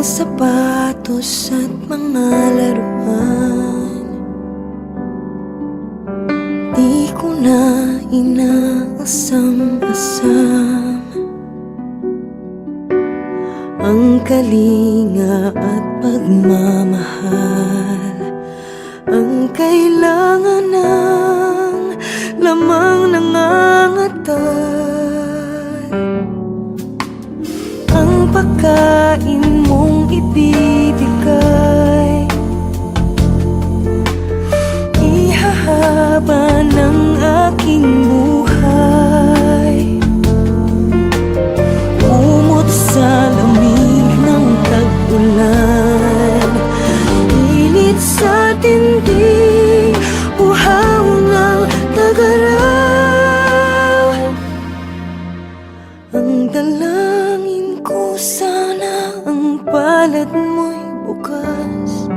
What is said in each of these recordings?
sapatos at mga laruan. Di ko na inaasam-asam ang kalinga at pagmamahal, ang kailangan ng lamang nangangatal. Ang pagkain mong ibibigay, ihahaba ng aking buhay. Umot sa lamig ng tag-ulan, init sa tinding uhaw ng tag-araw. Ang dalangin ko, sana ang palad mo'y bukas.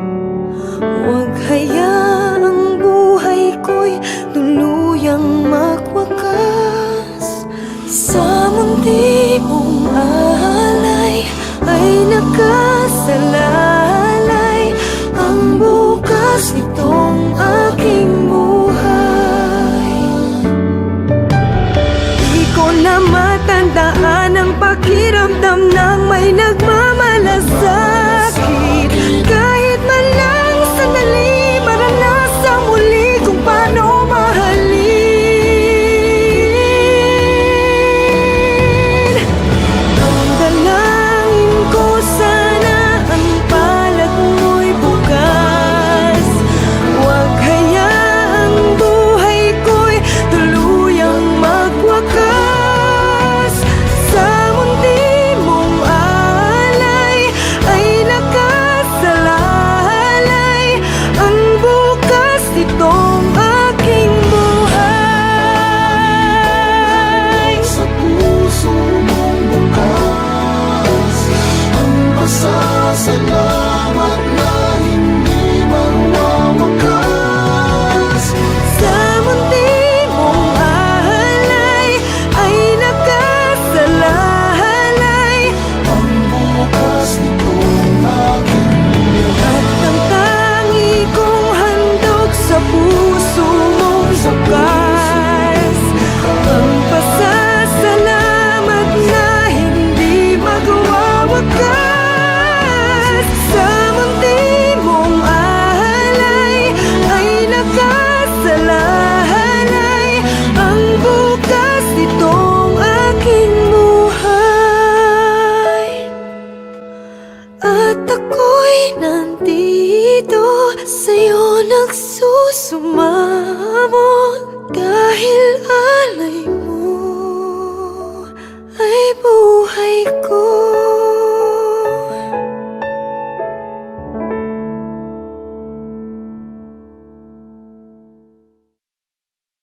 Huwag hayaang buhay ko'y tuluyang magwakas. Sa mundi mong alay ay nakasalalay ang bukas nitong aking buhay. Di ko na matandaan ang pakiramdam ng may nagmamalasakit. Kahit man lang sandali, maranasang muli kung paano mahalin. Ang dalangin ko, sana ang palad mo'y bukas. Huwag hayaang buhay ko'y tuluyang magwakas. Sa mundi mong alay ay nakasalalay ang bukas nitong aking buhay. Sa puso mong bukas ang pasasalamat na hindi mawawakas. Sa mundi mong alay ay nakasalalay Ang bukas nitong aking at ang tangi kong handog sa puso mong bukas. Ang pasasalamat na hindi magwawakas. Sa mundi mong alay ay nakasalalay ang bukas nitong aking buhay. At ako'y nandito sa'yo nagsusumamo, dahil alay mo ay buhay ko.